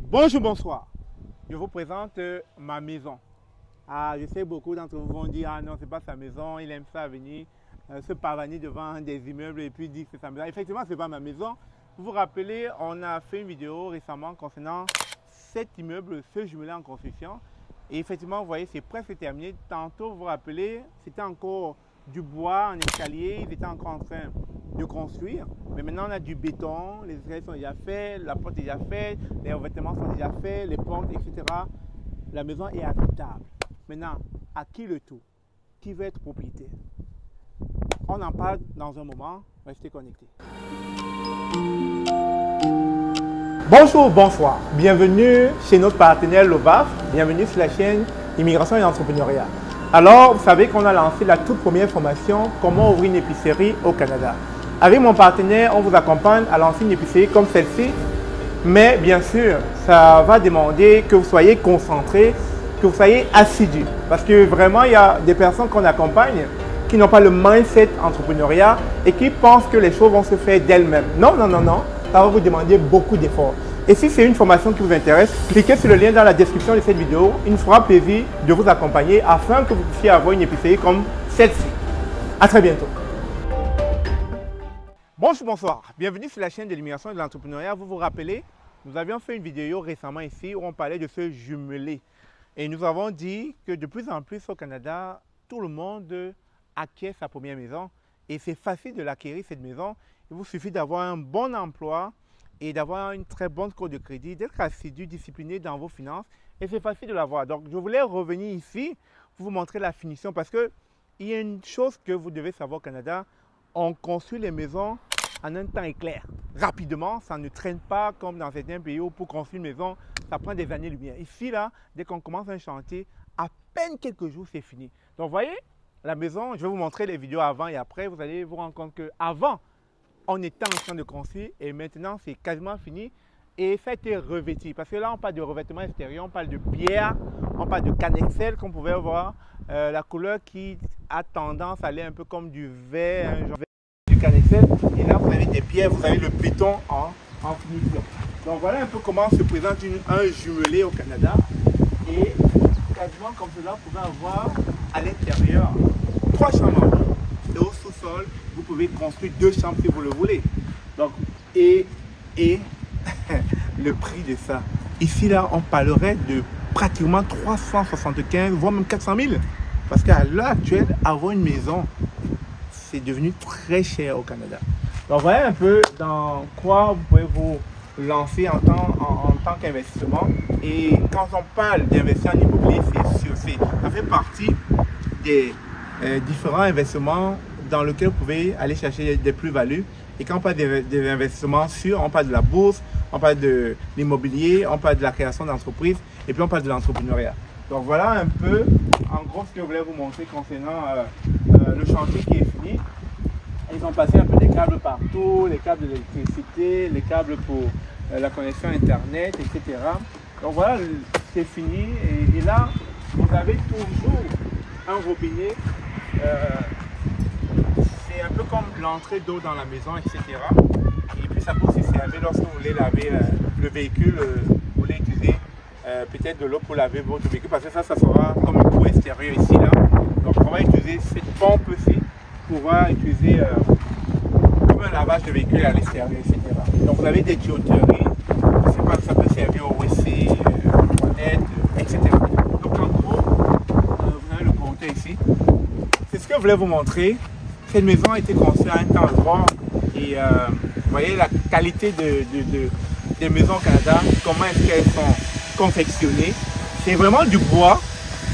Bonjour, bonsoir. Je vous présente ma maison. Je sais beaucoup d'entre vous vont dire, ah non, c'est pas sa maison, il aime ça venir se pavaner devant des immeubles et puis dire que c'est sa maison. Effectivement, c'est pas ma maison. Vous vous rappelez, on a fait une vidéo récemment concernant cet immeuble, ce jumelé en construction. Et effectivement, vous voyez, c'est presque terminé. Tantôt, vous vous rappelez, c'était encore du bois en escalier, ils étaient encore en train de construire. Mais maintenant, on a du béton, les escaliers sont déjà faits, la porte est déjà faite, les revêtements sont déjà faits, les portes, etc. La maison est habitable. Maintenant, à qui le tout? Qui veut être propriétaire? On en parle dans un moment. Restez connectés. Bonjour, bonsoir. Bienvenue chez notre partenaire Lovaf. Bienvenue sur la chaîne Immigration et Entrepreneuriat. Alors, vous savez qu'on a lancé la toute première formation Comment ouvrir une épicerie au Canada. Avec mon partenaire, on vous accompagne à lancer une épicerie comme celle-ci. Mais bien sûr, ça va demander que vous soyez concentré, que vous soyez assidu. Parce que vraiment, il y a des personnes qu'on accompagne qui n'ont pas le mindset entrepreneuriat et qui pensent que les choses vont se faire d'elles-mêmes. Non, non, non, non. Ça va vous demander beaucoup d'efforts. Et si c'est une formation qui vous intéresse, cliquez sur le lien dans la description de cette vidéo. Il nous fera plaisir de vous accompagner afin que vous puissiez avoir une épicerie comme celle-ci. À très bientôt. Bonjour, bonsoir. Bienvenue sur la chaîne de l'immigration et de l'entrepreneuriat. Vous vous rappelez, nous avions fait une vidéo récemment ici où on parlait de ce jumelé. Et nous avons dit que de plus en plus au Canada, tout le monde acquiert sa première maison. Et c'est facile de l'acquérir, cette maison. Il vous suffit d'avoir un bon emploi et d'avoir une très bonne cote de crédit, d'être assidu, discipliné dans vos finances. Et c'est facile de l'avoir. Donc, je voulais revenir ici pour vous montrer la finition parce qu'il y a une chose que vous devez savoir au Canada. On construit les maisons en un temps éclair. Rapidement, ça ne traîne pas comme dans certains pays où pour construire une maison, ça prend des années-lumière. Ici, là, dès qu'on commence un chantier, à peine quelques jours, c'est fini. Donc, vous voyez, la maison, je vais vous montrer les vidéos avant et après. Vous allez vous rendre compte qu'avant, on était en train de construire et maintenant, c'est quasiment fini. Et ça a été revêtu. Parce que là, on parle de revêtement extérieur, on parle de pierre, on parle de canexel, comme vous pouvez voir. La couleur qui a tendance à aller un peu comme du vert, un genre du canexel. Et là, vous avez des pierres, vous avez le béton en finition. Donc, voilà un peu comment se présente un jumelé au Canada. Et quasiment comme cela, vous pouvez avoir à l'intérieur 3 chambres en haut et au sous-sol, vous pouvez construire 2 chambres si vous le voulez. Donc, et le prix de ça. Ici, là, on parlerait de pratiquement 375, voire même 400 000. Parce qu'à l'heure actuelle, avoir une maison, c'est devenu très cher au Canada. Donc, voilà un peu dans quoi vous pouvez vous lancer en tant qu'investissement. Et quand on parle d'investir en immobilier, ça fait partie des différents investissements dans lesquels vous pouvez aller chercher des plus-values. Et quand on parle des investissements sûrs, on parle de la bourse, on parle de l'immobilier, on parle de la création d'entreprises et puis on parle de l'entrepreneuriat. Donc voilà un peu, en gros, ce que je voulais vous montrer concernant le chantier qui est fini. Ils ont passé un peu des câbles partout, les câbles d'électricité, les câbles pour la connexion Internet, etc. Donc voilà, c'est fini. Et là, vous avez toujours un robinet. C'est un peu comme l'entrée d'eau dans la maison, etc. Et puis ça peut aussi servir lorsque vous voulez laver le véhicule, vous voulez utiliser peut-être de l'eau pour laver votre véhicule, parce que ça sera comme un pot extérieur ici, là. Donc on va utiliser cette pompe-ci pour pouvoir utiliser comme un lavage de véhicule à l'extérieur, etc. Donc vous avez des tuyauteries, je sais pas, ça peut servir au WC, aux toilettes, etc. Donc en gros, vous avez le compteur ici. C'est ce que je voulais vous montrer. Cette maison a été construite à un temps record et vous voyez la qualité des maisons au Canada, comment est-ce qu'elles sont confectionnées. C'est vraiment du bois,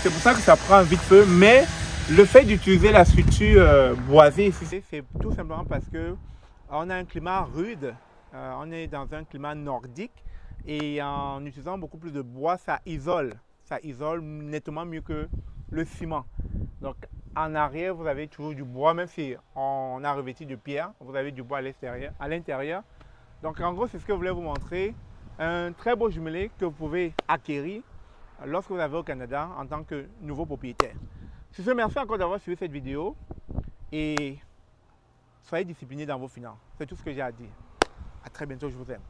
c'est pour ça que ça prend vite feu, mais le fait d'utiliser la structure boisée ici, c'est tout simplement parce qu'on a un climat rude, on est dans un climat nordique et en utilisant beaucoup plus de bois, ça isole nettement mieux que le ciment. Donc en arrière, vous avez toujours du bois, même si on a revêtu de pierre, vous avez du bois à l'intérieur. Donc en gros, c'est ce que je voulais vous montrer. Un très beau jumelé que vous pouvez acquérir lorsque vous avez au Canada en tant que nouveau propriétaire. Sur ce, merci encore d'avoir suivi cette vidéo et soyez disciplinés dans vos finances. C'est tout ce que j'ai à dire. À très bientôt, je vous aime.